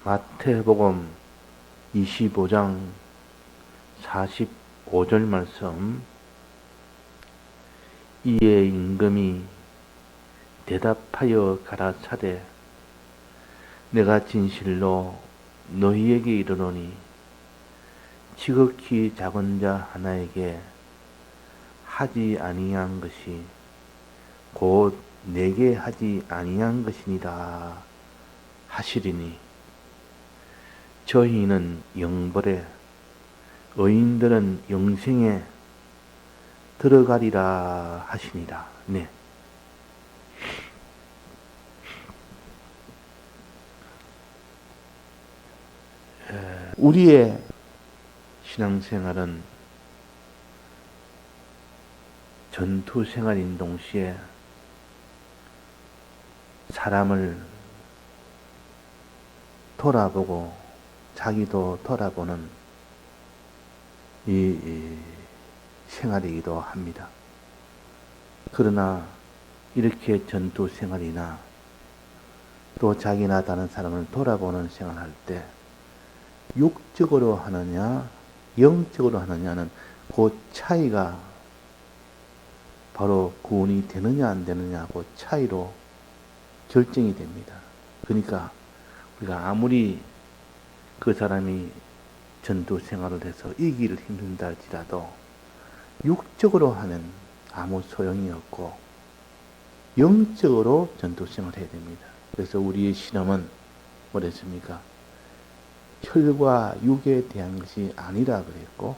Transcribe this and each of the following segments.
마태복음 25장 45절 말씀. 이에 임금이 대답하여 가라사대 내가 진실로 너희에게 이르노니 지극히 작은 자 하나에게 하지 아니한 것이 곧 내게 하지 아니한 것이니라 하시리니 저희는 영벌에 의인들은 영생에 들어가리라 하시니라. 네. 우리의 신앙생활은 전투생활인 동시에 사람을 돌아보고 자기도 돌아보는 이 생활이기도 합니다. 그러나 이렇게 전투생활이나 또 자기나 다른 사람을 돌아보는 생활할 때 육적으로 하느냐 영적으로 하느냐는 그 차이가 바로 구원이 되느냐 안 되느냐 그 차이로 결정이 됩니다. 그러니까 우리가 아무리 그 사람이 전투 생활을 해서 이기기를 힘든다 할지라도 육적으로 하면 아무 소용이 없고 영적으로 전투 생활을 해야 됩니다. 그래서 우리의 신앙은 뭐랬습니까? 혈과 육에 대한 것이 아니라 그랬고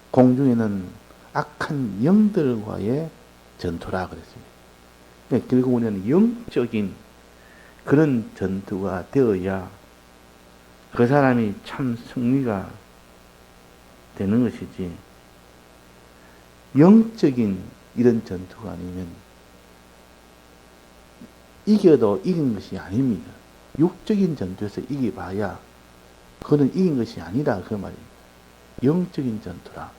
공중에는 악한 영들과의 전투라 그랬습니다. 그러니까 결국 우리는 영적인 그런 전투가 되어야 그 사람이 참 승리가 되는 것이지, 영적인 이런 전투가 아니면 이겨도 이긴 것이 아닙니다. 육적인 전투에서 이겨봐야 그거는 이긴 것이 아니라 그 말입니다. 영적인 전투라.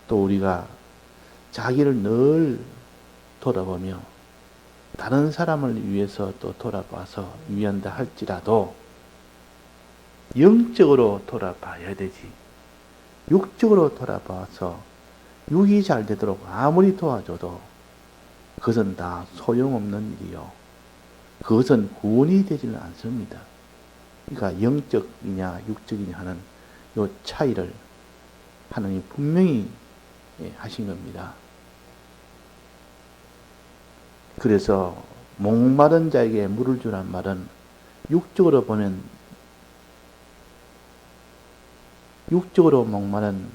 또 우리가 자기를 늘 돌아보며 다른 사람을 위해서 또 돌아봐서 위한다 할지라도 영적으로 돌아봐야 되지. 육적으로 돌아봐서 육이 잘 되도록 아무리 도와줘도 그것은 다 소용없는 일이요. 그것은 구원이 되지는 않습니다. 그러니까 영적이냐 육적이냐 하는 이 차이를 하나님이 분명히 하신 겁니다. 그래서 목마른 자에게 물을 주란 말은 육적으로 보면 육적으로 목마른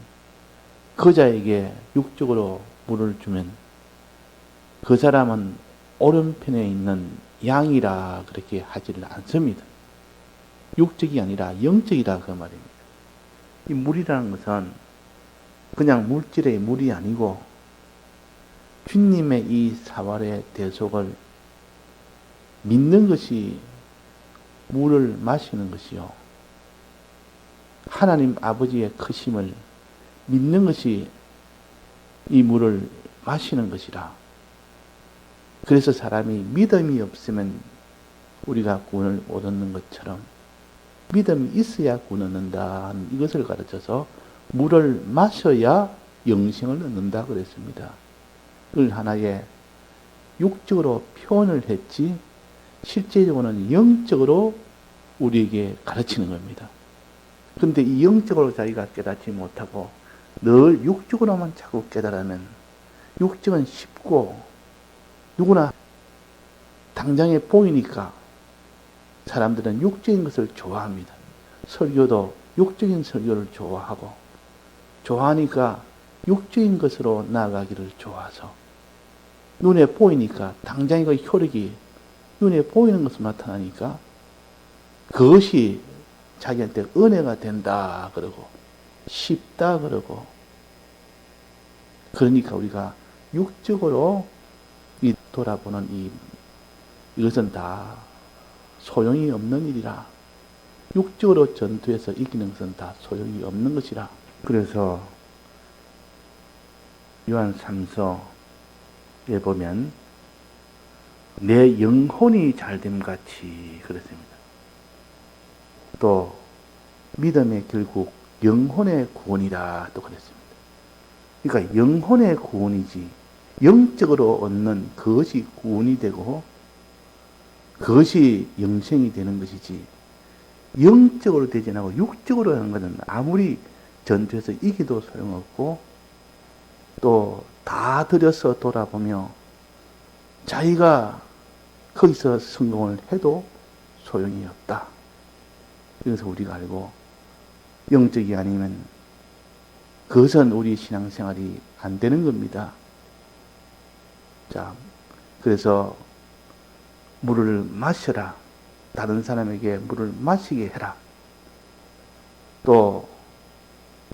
그 자에게 육적으로 물을 주면 그 사람은 오른편에 있는 양이라 그렇게 하지를 않습니다. 육적이 아니라 영적이라 그 말입니다. 이 물이라는 것은 그냥 물질의 물이 아니고 주님의 이 사활의 대속을 믿는 것이 물을 마시는 것이요. 하나님 아버지의 크심을 믿는 것이 이 물을 마시는 것이라. 그래서 사람이 믿음이 없으면 우리가 구원을 못 얻는 것처럼 믿음이 있어야 구원을 얻는다 하는 이것을 가르쳐서 물을 마셔야 영생을 얻는다 그랬습니다. 그걸 하나의 육적으로 표현을 했지 실제적으로는 영적으로 우리에게 가르치는 겁니다. 그런데 이 영적으로 자기가 깨닫지 못하고 늘 육적으로만 자꾸 깨달으면 육적은 쉽고 누구나 당장에 보이니까 사람들은 육적인 것을 좋아합니다. 설교도 육적인 설교를 좋아하고 좋아하니까 육적인 것으로 나아가기를 좋아서 눈에 보이니까 당장에 그 효력이 눈에 보이는 것으로 나타나니까 그것이 자기한테 은혜가 된다 그러고 쉽다 그러고 그러니까 우리가 육적으로 이 돌아보는 이것은 다 소용이 없는 일이라. 육적으로 전투에서 이기는 것은 다 소용이 없는 것이라. 그래서 요한 3서에 보면 내 영혼이 잘됨 같이 그렇습니다. 또 믿음의 결국 영혼의 구원이라 또 그랬습니다. 그러니까 영혼의 구원이지 영적으로 얻는 그것이 구원이 되고 그것이 영생이 되는 것이지 영적으로 되지 않고 육적으로 하는 것은 아무리 전투에서 이기도 소용없고 또 다 들여서 돌아보며 자기가 거기서 성공을 해도 소용이 없다. 그래서 우리가 알고 영적이 아니면 그것은 우리 신앙생활이 안 되는 겁니다. 자, 그래서 물을 마셔라. 다른 사람에게 물을 마시게 해라. 또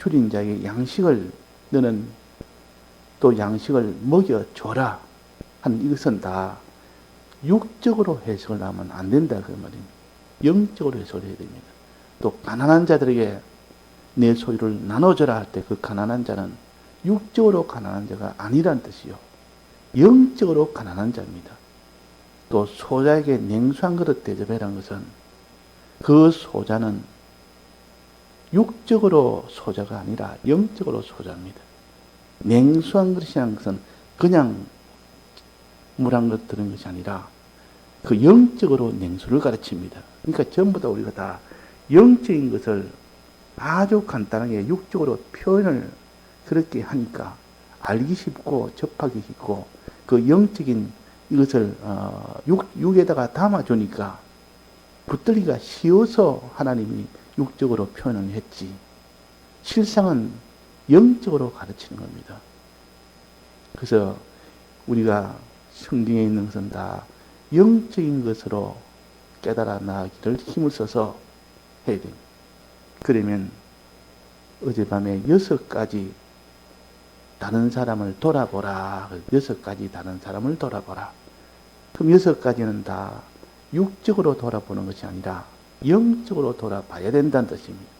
줄인 자에게 양식을 너는 또 양식을 먹여줘라. 한 이것은 다 육적으로 해석을 하면 안 된다 그 말입니다. 영적으로 해석을 해야 됩니다. 또 가난한 자들에게 내 소유를 나눠줘라 할 때 그 가난한 자는 육적으로 가난한 자가 아니란 뜻이요. 영적으로 가난한 자입니다. 또 소자에게 냉수한 그릇 대접해라는 것은 그 소자는 육적으로 소자가 아니라 영적으로 소자입니다. 냉수한 그릇이라는 것은 그냥 물 한 그릇 드는 것이 아니라 그 영적으로 냉수를 가르칩니다. 그러니까 전부 다 우리가 다 영적인 것을 아주 간단하게 육적으로 표현을 그렇게 하니까 알기 쉽고 접하기 쉽고 그 영적인 이것을 육에다가 담아주니까 붙들기가 쉬워서 하나님이 육적으로 표현을 했지 실상은 영적으로 가르치는 겁니다. 그래서 우리가 성경에 있는 것은 다 영적인 것으로 깨달아 나가기를 힘을 써서 해야 됩니다. 그러면 어젯밤에 6가지 다른 사람을 돌아보라. 6가지 다른 사람을 돌아보라. 그럼 6가지는 다 육적으로 돌아보는 것이 아니라 영적으로 돌아봐야 된다는 뜻입니다.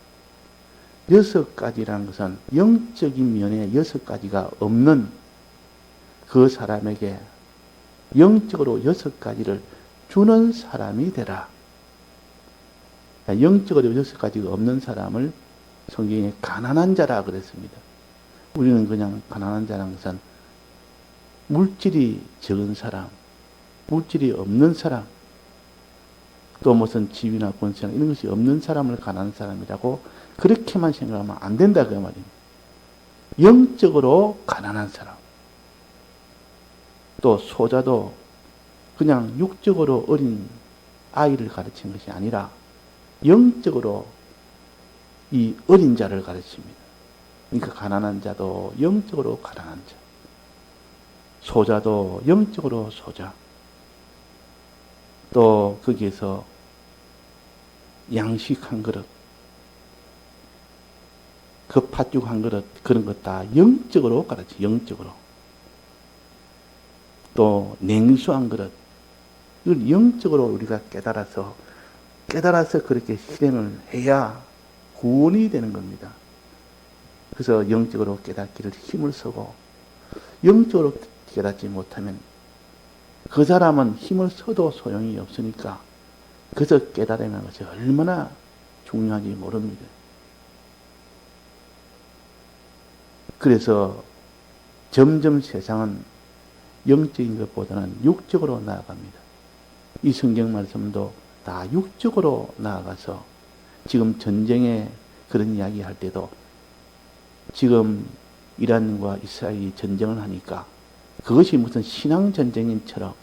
6가지라는 것은 영적인 면에 6가지가 없는 그 사람에게 영적으로 6가지를 주는 사람이 되라. 영적으로 6가지가 없는 사람을 성경에 가난한 자라 그랬습니다. 우리는 그냥 가난한 자라는 것은 물질이 적은 사람, 물질이 없는 사람, 또 무슨 집이나 권세나 이런 것이 없는 사람을 가난한 사람이라고 그렇게만 생각하면 안 된다 그 말입니다. 영적으로 가난한 사람. 또 소자도 그냥 육적으로 어린 아이를 가르치는 것이 아니라 영적으로 이 어린 자를 가르칩니다. 그러니까 가난한 자도 영적으로 가난한 자, 소자도 영적으로 소자, 또 거기에서 양식 한 그릇, 그 팥죽 한 그릇, 그런 것 다 영적으로 가르치, 영적으로. 또 냉수 한 그릇, 이걸 영적으로 우리가 깨달아서 그렇게 실행을 해야 구원이 되는 겁니다. 그래서 영적으로 깨닫기를 힘을 쓰고 영적으로 깨닫지 못하면 그 사람은 힘을 써도 소용이 없으니까 그래서 깨달으면 것이 얼마나 중요한지 모릅니다. 그래서 점점 세상은 영적인 것보다는 육적으로 나아갑니다. 이 성경 말씀도 다 육적으로 나아가서 지금 전쟁에 그런 이야기 할 때도 지금 이란과 이스라엘이 전쟁을 하니까 그것이 무슨 신앙 전쟁인처럼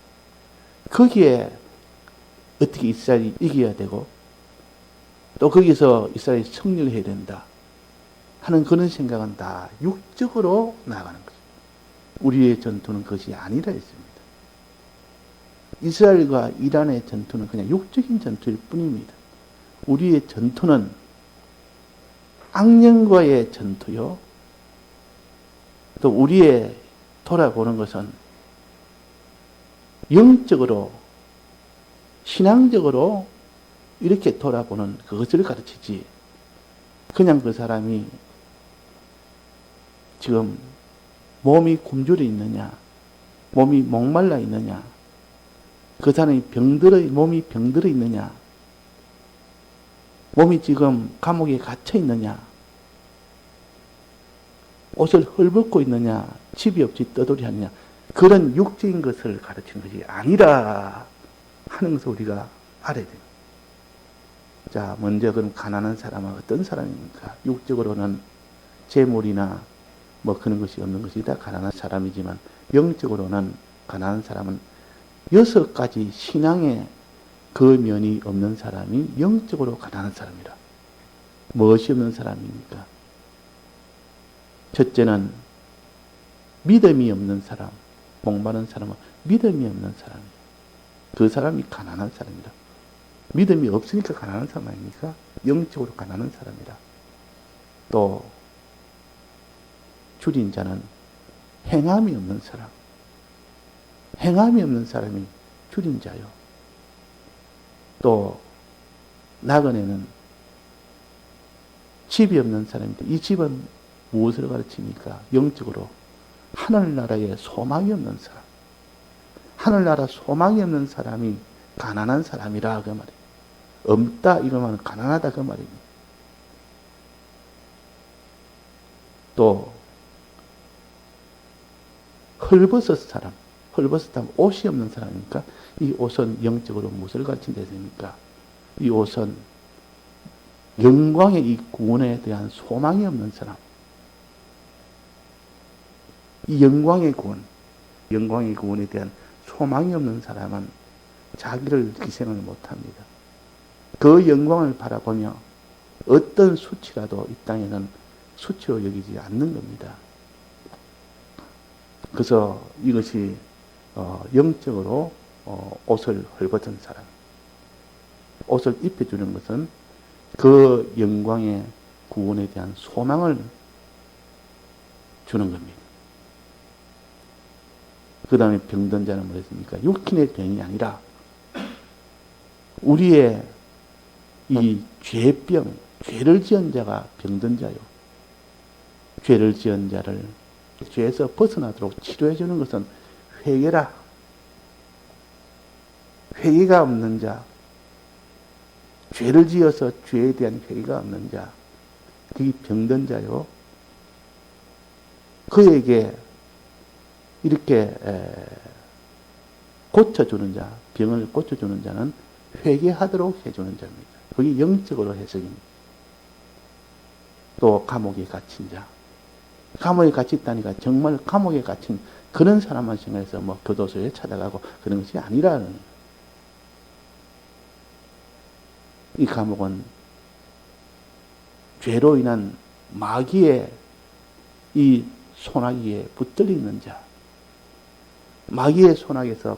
거기에 어떻게 이스라엘이 이겨야 되고 또 거기서 이스라엘이 승리를 해야 된다 하는 그런 생각은 다 육적으로 나아가는 거죠. 우리의 전투는 그것이 아니라 했습니다. 이스라엘과 이란의 전투는 그냥 육적인 전투일 뿐입니다. 우리의 전투는 악령과의 전투요. 또 우리의 돌아보는 것은 영적으로 신앙적으로 이렇게 돌아보는 그것을 가르치지 그냥 그 사람이 지금 몸이 굶주려 있느냐 몸이 목말라 있느냐 그 사람이 몸이 병들어 있느냐 몸이 지금 감옥에 갇혀 있느냐? 옷을 헐벗고 있느냐? 집이 없이 떠돌이 하느냐? 그런 육적인 것을 가르치는 것이 아니라 하는 것을 우리가 알아야 됩니다. 자, 먼저 그럼 가난한 사람은 어떤 사람입니까? 육적으로는 재물이나 뭐 그런 것이 없는 것이 다 가난한 사람이지만 영적으로는 가난한 사람은 6가지 신앙의 그 면이 없는 사람이 영적으로 가난한 사람이라. 무엇이 없는 사람입니까? 첫째는 믿음이 없는 사람, 공부하는 사람은 믿음이 없는 사람이에요. 그 사람이 가난한 사람이라. 믿음이 없으니까 가난한 사람 아닙니까? 영적으로 가난한 사람이라. 또 줄인 자는 행함이 없는 사람. 행함이 없는 사람이 줄인 자요. 또 나그네는 집이 없는 사람인데 이 집은 무엇을 가르칩니까? 영적으로 하늘나라에 소망이 없는 사람. 하늘나라 소망이 없는 사람이 가난한 사람이라 그 말이에요. 없다 이거만 가난하다 그 말입니다. 또 헐벗은 사람. 헐벗었다면 옷이 없는 사람이니까 이 옷은 영적으로 무엇을 가르친다 했습니까? 이 옷은 영광의 이 구원에 대한 소망이 없는 사람. 이 영광의 구원에 대한 소망이 없는 사람은 자기를 희생을 못합니다. 그 영광을 바라보며 어떤 수치라도 이 땅에는 수치로 여기지 않는 겁니다. 그래서 이것이 영적으로 옷을 헐벗은 사람. 옷을 입혀주는 것은 그 영광의 구원에 대한 소망을 주는 겁니다. 그 다음에 병든 자는 뭐랬습니까? 육신의 병이 아니라 우리의 이 죄병, 죄를 지은 자가 병든 자요. 죄를 지은 자를 죄에서 벗어나도록 치료해 주는 것은 회개라. 회개가 없는 자, 죄를 지어서 죄에 대한 회개가 없는 자, 그게 병든 자요. 그에게 이렇게 고쳐주는 자, 병을 고쳐주는 자는 회개하도록 해주는 자입니다. 그게 영적으로 해석입니다. 또 감옥에 갇힌 자. 감옥에 갇혔다니까 정말 감옥에 갇힌 그런 사람만 생각해서 뭐 교도소에 찾아가고 그런 것이 아니라는 거예요. 이 감옥은 죄로 인한 마귀의 이 소나기에 붙들려 있는 자, 마귀의 소나기에서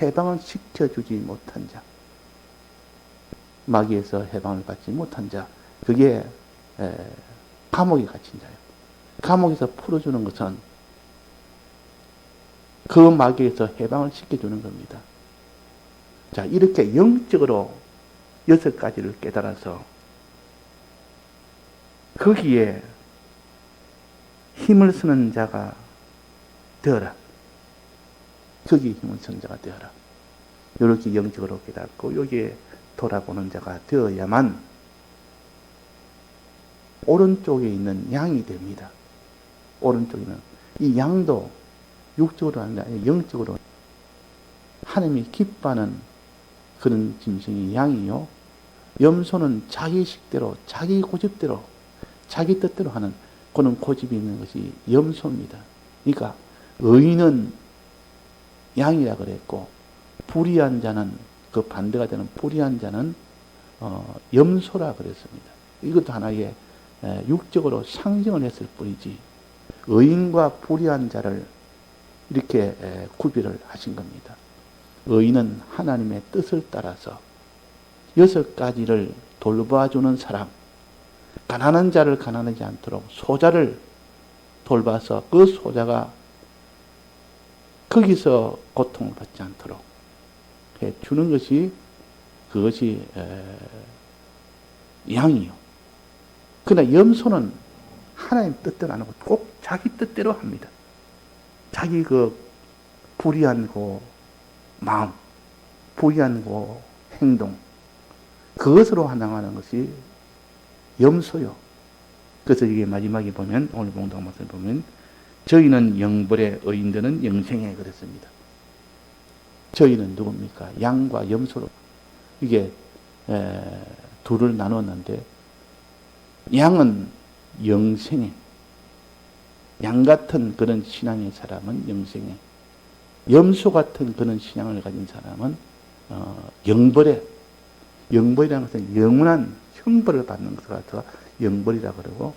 해방을 시켜주지 못한 자, 마귀에서 해방을 받지 못한 자, 그게 감옥에 갇힌 자예요. 감옥에서 풀어주는 것은 그 마귀에서 해방을 시켜주는 겁니다. 자, 이렇게 영적으로 6가지를 깨달아서 거기에 힘을 쓰는 자가 되어라. 거기에 힘을 쓰는 자가 되어라. 이렇게 영적으로 깨닫고 여기에 돌아보는 자가 되어야만 오른쪽에 있는 양이 됩니다. 오른쪽에는 이 양도 육적으로 아니라 영적으로 하나님이 기뻐하는 그런 짐승이 양이요. 염소는 자기 식대로, 자기 고집대로, 자기 뜻대로 하는 그런 고집이 있는 것이 염소입니다. 그러니까 의인은 양이라 그랬고 불의한 자는 그 반대가 되는 불의한 자는 염소라 그랬습니다. 이것도 하나의 육적으로 상징을 했을 뿐이지 의인과 불의한 자를 이렇게 구별을 하신 겁니다. 의인은 하나님의 뜻을 따라서 6가지를 돌봐주는 사람, 가난한 자를 가난하지 않도록 소자를 돌봐서 그 소자가 거기서 고통을 받지 않도록 해주는 것이 그것이 양이요. 그러나 염소는 하나님 뜻대로 안 하고 꼭 자기 뜻대로 합니다. 자기 그 불의한 그 마음, 불의한 그 행동, 그것으로 한당하는 것이 염소요. 그래서 이게 마지막에 보면, 오늘 봉독 말씀을 보면, 저희는 영벌의 의인들은 영생에 그랬습니다. 저희는 누굽니까? 양과 염소로. 이게, 둘을 나눴는데, 양은 영생에, 양 같은 그런 신앙의 사람은 영생에, 염소 같은 그런 신앙을 가진 사람은 영벌이라는 것은 영원한 형벌을 받는 것을 갖다가 영벌이라 그러고,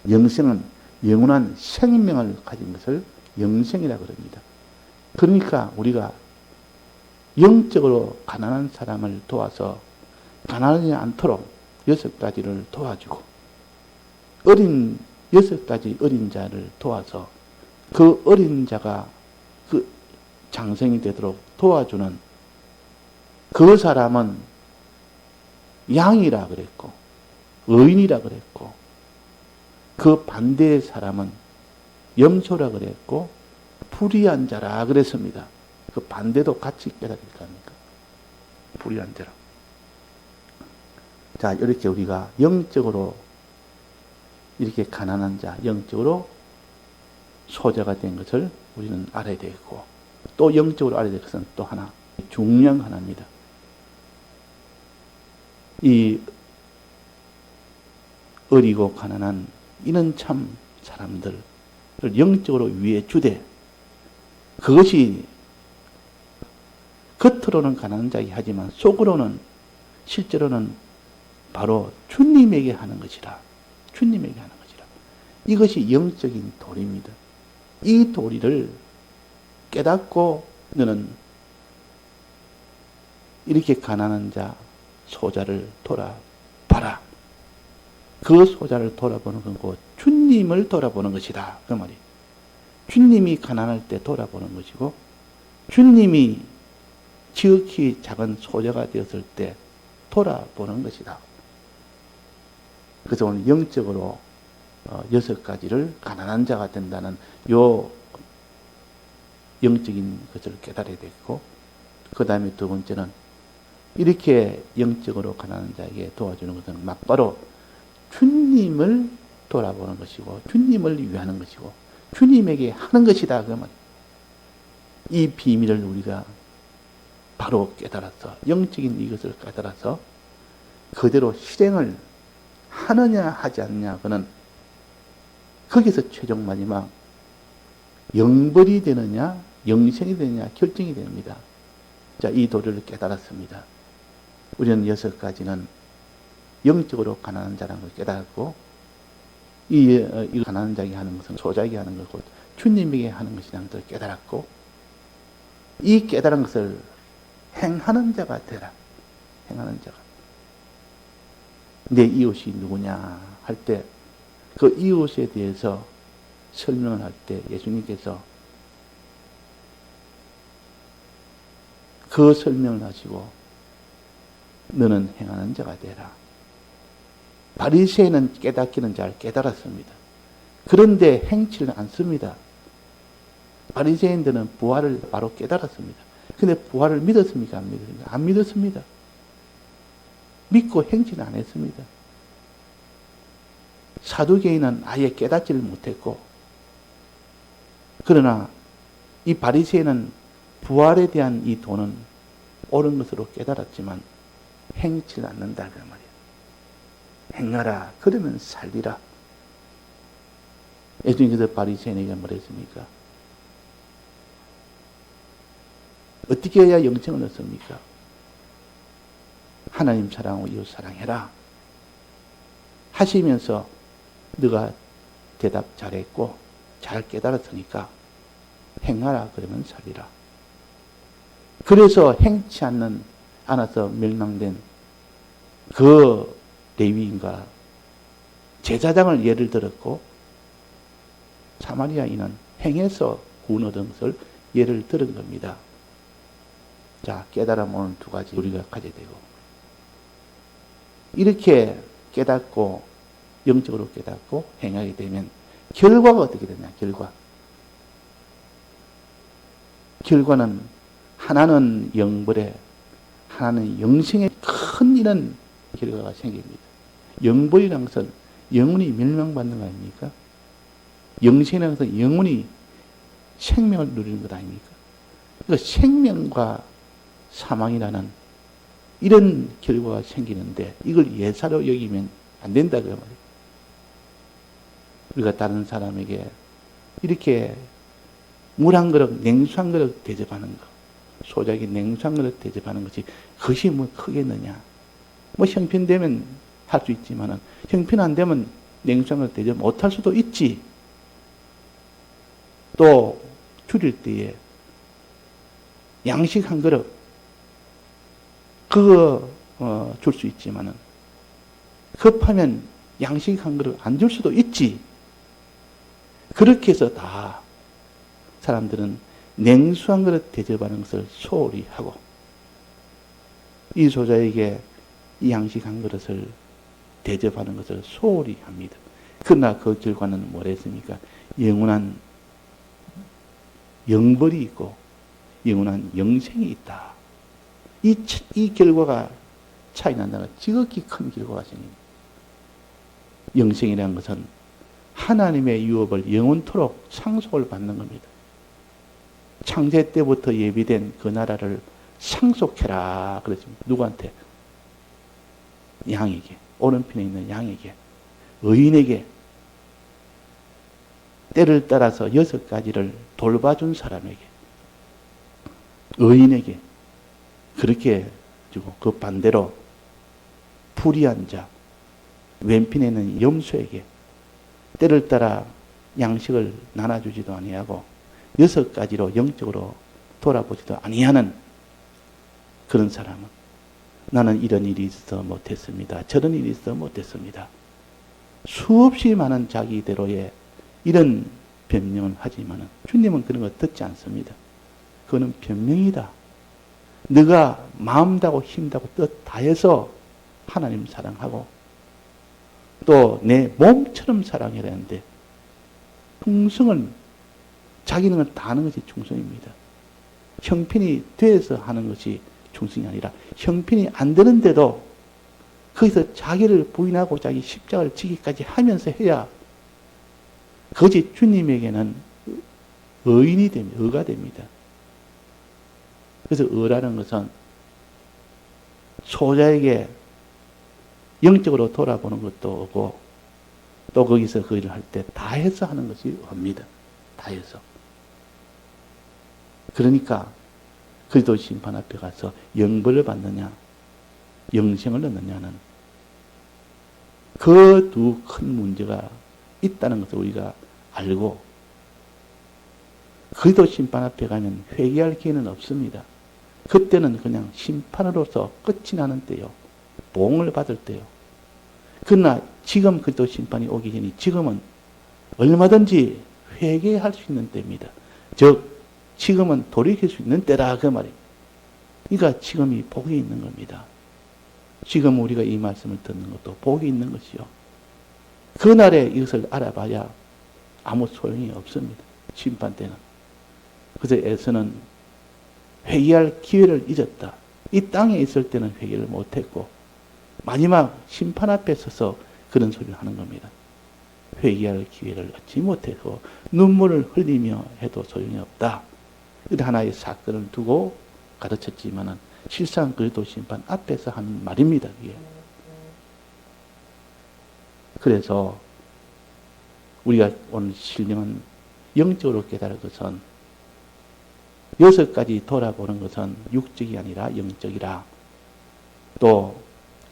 영생은 영원한 생명을 가진 것을 영생이라 그럽니다. 그러니까 우리가 영적으로 가난한 사람을 도와서 가난하지 않도록 6가지를 도와주고, 6가지 어린 자를 도와서 그 어린 자가 그 장성이 되도록 도와주는 그 사람은 양이라 그랬고, 의인이라 그랬고, 그 반대의 사람은 염소라 그랬고, 불의한 자라 그랬습니다. 그 반대도 같이 깨달을 거 아닙니까? 불의한 자라. 자, 이렇게 우리가 영적으로 이렇게 가난한 자, 영적으로 소자가 된 것을 우리는 알아야 되고, 또 영적으로 알아야 될 것은 또 하나, 중요한 하나입니다. 이 어리고 가난한 이는 참 사람들을 영적으로 위해 주되, 그것이 겉으로는 가난한 자이 하지만 속으로는, 실제로는 바로 주님에게 하는 것이라. 주님에게 하는 것이라. 이것이 영적인 도리입니다. 이 도리를 깨닫고 너는 이렇게 가난한 자, 소자를 돌아봐라. 그 소자를 돌아보는 건 곧 주님을 돌아보는 것이다. 그 말이에요. 주님이 가난할 때 돌아보는 것이고, 주님이 지극히 작은 소자가 되었을 때 돌아보는 것이다. 그래서 오늘 영적으로 6가지를 가난한 자가 된다는 요 영적인 것을 깨달아야 되고, 그 다음에 두 번째는 이렇게 영적으로 가난한 자에게 도와주는 것은 막바로 주님을 돌아보는 것이고, 주님을 위하는 것이고, 주님에게 하는 것이다. 그러면 이 비밀을 우리가 바로 깨달아서, 영적인 이것을 깨달아서 그대로 실행을 하느냐 하지 않느냐, 그는 거기서 최종 마지막 영벌이 되느냐 영생이 되느냐 결정이 됩니다. 자, 이 도리를 깨달았습니다. 우리는 6가지는 영적으로 가난한 자라는 걸 깨달았고, 이 가난한 자에게 하는 것은 소자에게 하는 것이고 주님에게 하는 것이라는 것을 깨달았고, 이 깨달은 것을 행하는 자가 되라. 행하는 자가. 내 이웃이 누구냐 할 때, 그 이웃에 대해서 설명을 할 때 예수님께서 그 설명을 하시고, 너는 행하는 자가 되라. 바리새인은 깨닫기는 잘 깨달았습니다. 그런데 행치를 않습니다. 바리새인들은 부활을 바로 깨달았습니다. 근데 부활을 믿었습니까? 안 믿었습니까? 안 믿었습니다. 믿고 행치는 안 했습니다. 사두개인은 아예 깨닫지를 못했고, 그러나 이 바리새인은 부활에 대한 이 도는 옳은 것으로 깨달았지만 행치를 않는다 그 말이에요. 행하라, 그러면 살리라. 예수님께서 바리새인에게 뭐랬습니까? 어떻게 해야 영생을 얻습니까? 하나님 사랑하고 이웃 사랑해라 하시면서 너가 대답 잘했고 잘 깨달았으니까 행하라, 그러면 살리라. 그래서 행치 않아서 멸망된 그 레위인과 제사장을 예를 들었고, 사마리아인은 행해서 구원 얻은 것을 예를 들은 겁니다. 자, 깨달음 오늘 2가지 우리가 가져야 되고, 이렇게 깨닫고 영적으로 깨닫고 행하게 되면 결과가 어떻게 되냐? 결과는 하나는 영벌에, 하나는 영생에 큰 이런 결과가 생깁니다. 영벌이라는 것은 영혼이 멸망받는 거 아닙니까? 영생이라는 것은 영혼이 생명을 누리는 것 아닙니까? 그러니까 생명과 사망이라는 이런 결과가 생기는데 이걸 예사로 여기면 안 된다 그 말이에요. 우리가 다른 사람에게 이렇게 물 한 그릇, 냉수 한 그릇 대접하는 거, 소작이 냉수 한 그릇 대접하는 것이 그것이 뭐 크겠느냐? 뭐 형편되면 할 수 있지만은 형편 안 되면 냉수 한 그릇 대접 못 할 수도 있지. 또 줄일 때에 양식 한 그릇 그거 줄 수 있지만은 급하면 양식 한 그릇 안 줄 수도 있지. 그렇게 해서 다 사람들은 냉수 한 그릇 대접하는 것을 소홀히 하고 이 소자에게 이 양식 한 그릇을 대접하는 것을 소홀히 합니다. 그러나 그 결과는 뭐랬습니까? 영원한 영벌이 있고 영원한 영생이 있다. 이 결과가 차이 난다는 지극히 큰 결과가 생깁니다. 영생이라는 것은 하나님의 유업을 영원토록 상속을 받는 겁니다. 창세 때부터 예비된 그 나라를 상속해라 그랬습니다. 누구한테? 양에게, 오른편에 있는 양에게, 의인에게, 때를 따라서 6가지를 돌봐준 사람에게, 의인에게 그렇게 주고 그 반대로 불의한 자, 왼편에 있는 염소에게 때를 따라 양식을 나눠주지도 아니하고 6가지로 영적으로 돌아보지도 아니하는 그런 사람은 나는 이런 일이 있어 못했습니다. 저런 일이 있어 못했습니다. 수없이 많은 자기대로의 이런 변명을 하지만 주님은 그런 거 듣지 않습니다. 그거는 변명이다. 네가 마음 다고 힘 다고 뜻 다해서 하나님 사랑하고 또 내 몸처럼 사랑해야 되는데 충성을 자기는 걸 다 하는 것이 충성입니다. 형편이 돼서 하는 것이 충성이 아니라 형편이 안 되는데도 거기서 자기를 부인하고 자기 십자가를 지기까지 하면서 해야 그것이 주님에게는 의인이 됩니다. 의가 됩니다. 그래서 의라는 것은 소자에게 영적으로 돌아보는 것도 오고 또 거기서 그 일을 할 때 다해서 하는 것이 의입니다. 다해서. 그러니까 그리스도 심판 앞에 가서 영벌을 받느냐 영생을 얻느냐는 그 두 큰 문제가 있다는 것을 우리가 알고 그리스도 심판 앞에 가면 회개할 기회는 없습니다. 그때는 그냥 심판으로서 끝이 나는 때요. 보응을 받을 때요. 그러나 지금 그리스도 심판이 오기 전에 지금은 얼마든지 회개할 수 있는 때입니다. 즉 지금은 돌이킬 수 있는 때라 그 말이에요. 그러니까 지금이 복이 있는 겁니다. 지금 우리가 이 말씀을 듣는 것도 복이 있는 것이요. 그날에 이것을 알아봐야 아무 소용이 없습니다. 심판 때는. 그래서 에서는 회개할 기회를 잊었다. 이 땅에 있을 때는 회개를 못했고 마지막 심판 앞에 서서 그런 소리를 하는 겁니다. 회개할 기회를 얻지 못해서 눈물을 흘리며 해도 소용이 없다. 이런 하나의 사건을 두고 가르쳤지만은 실상 그리스도 심판 앞에서 하는 말입니다. 이게. 그래서 우리가 오늘 신령한 영적으로 깨달을 것은 6가지 돌아보는 것은 육적이 아니라 영적이라. 또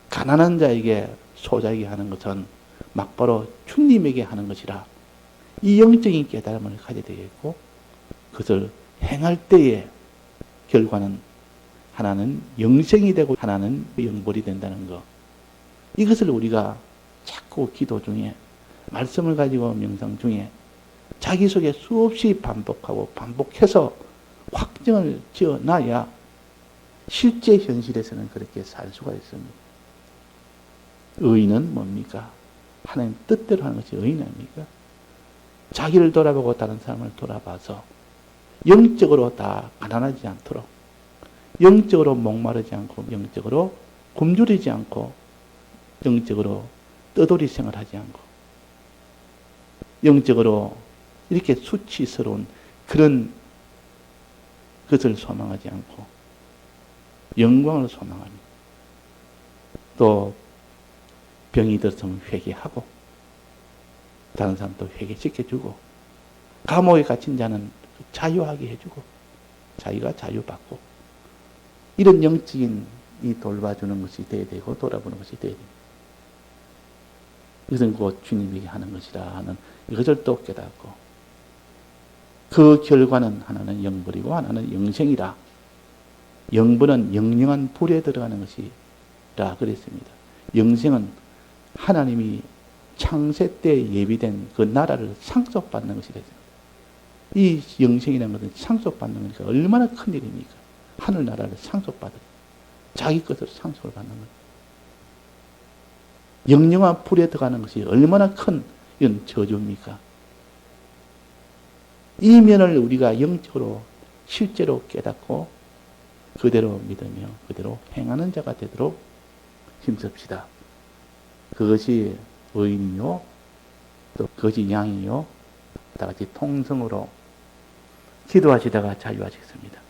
가난한 자에게 소자에게 하는 것은 막바로 주님에게 하는 것이라. 이 영적인 깨달음을 가져야 되겠고 그것을 행할 때의 결과는 하나는 영생이 되고 하나는 영벌이 된다는 것. 이것을 우리가 자꾸 기도 중에 말씀을 가지고 명상 중에 자기 속에 수없이 반복하고 반복해서 확정을 지어놔야 실제 현실에서는 그렇게 살 수가 있습니다. 의인은 뭡니까? 하나님 뜻대로 하는 것이 의인 아닙니까? 자기를 돌아보고 다른 사람을 돌아봐서 영적으로 다 가난하지 않도록 영적으로 목마르지 않고 영적으로 굶주리지 않고 영적으로 떠돌이 생활하지 않고 영적으로 이렇게 수치스러운 그런 것을 소망하지 않고 영광을 소망하며 또 병이 들었으면 회개하고 다른 사람도 회개시켜주고 감옥에 갇힌 자는 자유하게 해주고 자기가 자유받고 이런 영적인 이 돌봐주는 것이 돼야 되고 돌아보는 것이 돼야 됩니다. 이것은 곧 주님이 하는 것이라 하는 이것을 또 깨닫고 그 결과는 하나는 영벌이고 하나는 영생이라. 영벌은 영영한 불에 들어가는 것이라 그랬습니다. 영생은 하나님이 창세 때 예비된 그 나라를 상속받는 것이 되죠. 이 영생이라는 것은 상속받는 거니까 얼마나 큰 일입니까? 하늘나라를 상속받을 자기 것으로 상속을 받는 것. 영영한 불에 들어가는 것이 얼마나 큰 이런 저주입니까? 이 면을 우리가 영적으로 실제로 깨닫고 그대로 믿으며 그대로 행하는 자가 되도록 힘씁시다. 그것이 의인이요 또 그것이 양이요 다 같이 통성으로 기도하시다가 자유하시겠습니다.